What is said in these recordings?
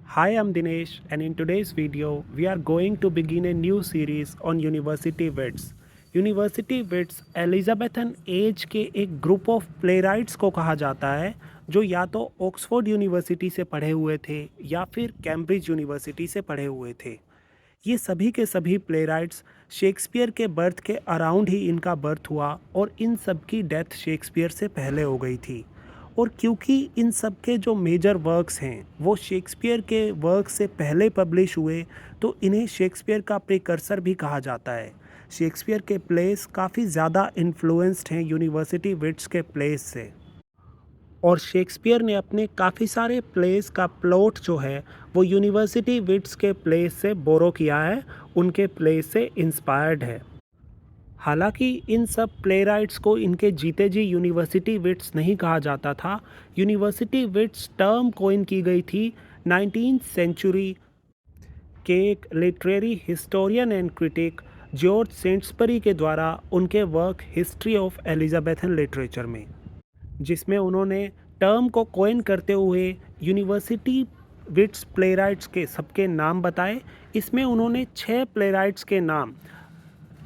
Hi, I'm Dinesh, and in today's video, we are going to begin a new series on University Wits. University Wits Elizabethan age के एक group of प्लेराइट्स को कहा जाता है जो या तो ऑक्सफोर्ड यूनिवर्सिटी से पढ़े हुए थे या फिर कैम्ब्रिज यूनिवर्सिटी से पढ़े हुए थे। ये सभी के सभी प्लेराइट्स शेक्सपियर के बर्थ के अराउंड ही इनका बर्थ हुआ और इन सब की डेथ शेक्सपियर से पहले हो गई थी। और क्योंकि इन सब के जो मेजर वर्क्स हैं वो शेक्सपियर के वर्क से पहले पब्लिश हुए, तो इन्हें शेक्सपियर का प्रिकर्सर भी कहा जाता है। शेक्सपियर के प्लेस काफ़ी ज़्यादा इन्फ्लुएंस्ड हैं यूनिवर्सिटी विट्स के प्लेस से, और शेक्सपियर ने अपने काफ़ी सारे प्लेस का प्लॉट जो है वो यूनिवर्सिटी विट्स के प्लेस से बोरो किया है, उनके प्लेस से इंस्पायर्ड है। हालांकि इन सब प्लेराइट्स को इनके जीते जी यूनिवर्सिटी विट्स नहीं कहा जाता था। यूनिवर्सिटी विट्स टर्म कोइन की गई थी 19th सेंचुरी के एक literary historian and critic George Saintsbury के द्वारा उनके work history of Elizabethan literature में, जिसमें उन्होंने टर्म को कोइन करते हुए यूनिवर्सिटी विट्स प्लेराइट्स के सबके नाम बताए। इसमें उन्होंने 6 प्लेराइट्स के नाम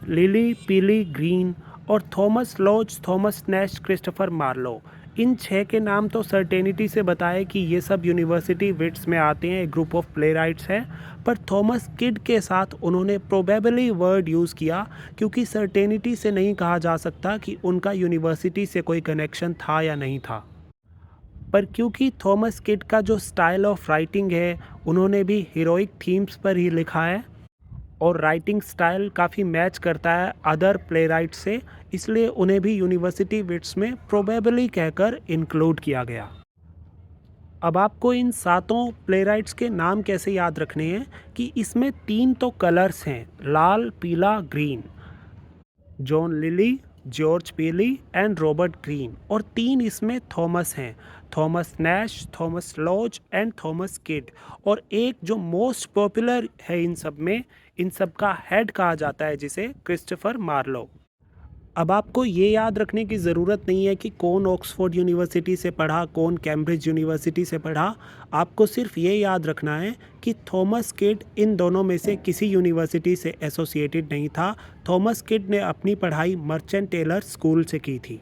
लिली, पीली, ग्रीन और Thomas Lodge, Thomas Nashe, Christopher Marlowe, इन 6 के नाम तो सर्टेनिटी से बताए कि ये सब यूनिवर्सिटी विट्स में आते हैं, एक ग्रुप ऑफ प्लेराइट्स है। पर थॉमस किड के साथ उन्होंने प्रोबेबली वर्ड यूज़ किया, क्योंकि सर्टेनिटी से नहीं कहा जा सकता कि उनका यूनिवर्सिटी से कोई कनेक्शन था या नहीं था। पर क्योंकि थॉमस किड का जो स्टाइल ऑफ राइटिंग है, उन्होंने भी हीरोइक थीम्स पर ही लिखा है और राइटिंग स्टाइल काफ़ी मैच करता है अदर प्लेराइट से, इसलिए उन्हें भी यूनिवर्सिटी विट्स में प्रोबेबली कहकर इंक्लूड किया गया। अब आपको इन 7 प्लेराइट्स के नाम कैसे याद रखने हैं कि इसमें 3 तो कलर्स हैं, लाल, पीला, ग्रीन, जॉन लिली, जॉर्ज पीली एंड रॉबर्ट ग्रीन, और 3 इसमें थॉमस हैं, Thomas Nash, Thomas Lodge and Thomas kid. और एक जो मोस्ट पॉपुलर है इन सब में, इन सब का हेड कहा जाता है जिसे क्रिस्टोफर मार्लो। अब आपको ये याद रखने की ज़रूरत नहीं है कि कौन ऑक्सफोर्ड यूनिवर्सिटी से पढ़ा, कौन कैम्ब्रिज यूनिवर्सिटी से पढ़ा। आपको सिर्फ ये याद रखना है कि थॉमस किड इन दोनों में से किसी यूनिवर्सिटी से एसोसिएटेड नहीं था। थॉमस किड ने अपनी पढ़ाई मर्चेंट टेलर स्कूल से की थी।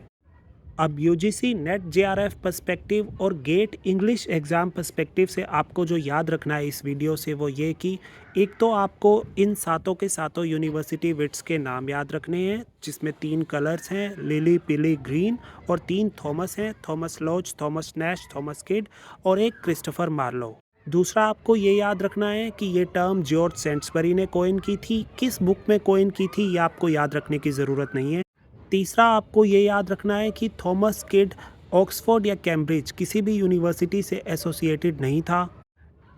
अब यूजीसी नेट जेआरएफ पर्सपेक्टिव और गेट इंग्लिश एग्ज़ाम पर्सपेक्टिव से आपको जो याद रखना है इस वीडियो से वो ये कि एक तो आपको इन 7 के 7 यूनिवर्सिटी विट्स के नाम याद रखने हैं, जिसमें 3 कलर्स हैं, लिली, पीली, ग्रीन, और 3 थॉमस हैं, Thomas Lodge, Thomas Nash, Thomas kid और एक क्रिस्टोफर मार्लो। दूसरा आपको ये याद रखना है कि ये टर्म जॉर्ज सेंट्सबरी ने कोइन की थी, किस बुक में कोइन की थी ये आपको याद रखने की ज़रूरत नहीं है। तीसरा आपको ये याद रखना है कि थॉमस किड ऑक्सफोर्ड या कैम्ब्रिज किसी भी यूनिवर्सिटी से एसोसिएटेड नहीं था।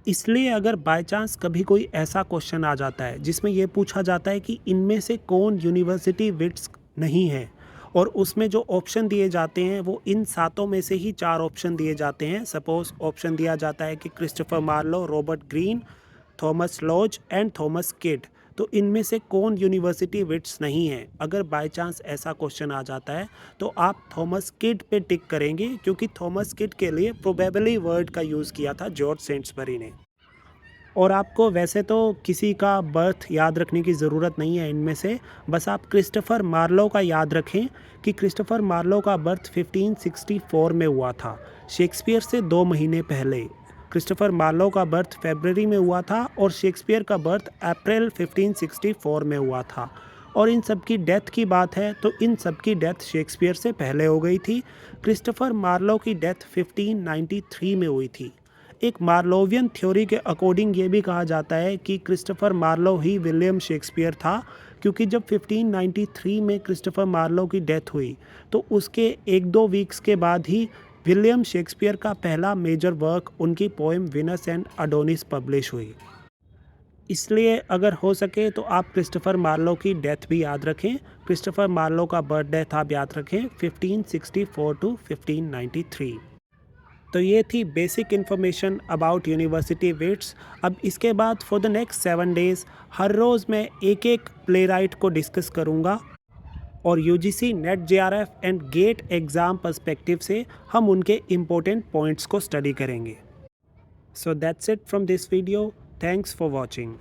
इसलिए अगर बाय चांस कभी कोई ऐसा क्वेश्चन आ जाता है जिसमें ये पूछा जाता है कि इनमें से कौन यूनिवर्सिटी विट्स नहीं है, और उसमें जो ऑप्शन दिए जाते हैं वो इन 7 में से ही 4 ऑप्शन दिए जाते हैं। सपोज ऑप्शन दिया जाता है कि Christopher Marlowe, Robert Greene, Thomas Lodge and Thomas Kyd, तो इनमें से कौन यूनिवर्सिटी विट्स नहीं है। अगर बाय चांस ऐसा क्वेश्चन आ जाता है तो आप थॉमस किड पे टिक करेंगे, क्योंकि थॉमस किड के लिए प्रोबेबली वर्ड का यूज़ किया था जॉर्ज सेंट्सबरी ने। और आपको वैसे तो किसी का बर्थ याद रखने की ज़रूरत नहीं है इनमें से, बस आप क्रिस्टोफर मार्लो का याद रखें कि क्रिस्टोफर मार्लो का बर्थ 1564 में हुआ था, शेक्सपियर से 2 महीने पहले। क्रिस्टोफर मार्लो का बर्थ फरवरी में हुआ था और शेक्सपियर का बर्थ अप्रैल 1564 में हुआ था। और इन सब की डेथ की बात है तो इन सब की डेथ शेक्सपियर से पहले हो गई थी। क्रिस्टोफर मार्लो की डेथ 1593 में हुई थी। एक मार्लोवियन थ्योरी के अकॉर्डिंग ये भी कहा जाता है कि क्रिस्टोफर मार्लो ही विलियम शेक्सपियर था, क्योंकि जब 1593 में क्रिस्टोफर मार्लो की डेथ हुई तो उसके 1-2 वीक्स के बाद ही विलियम शेक्सपियर का पहला मेजर वर्क, उनकी poem Venus and Adonis publish हुई। इसलिए अगर हो सके तो आप क्रिस्टोफर मार्लो की डेथ भी याद रखें। क्रिस्टोफर मार्लो का बर्थ डेथ आप याद रखें 1564 टू 1593। तो ये थी basic information about University Wits. अब इसके बाद फॉर द नेक्स्ट 7 डेज़ हर रोज़ मैं एक एक प्लेराइट को डिस्कस करूँगा, और UGC NET JRF and GATE exam perspective से हम उनके इम्पोर्टेंट पॉइंट्स को स्टडी करेंगे। So that's it from this video. Thanks for watching.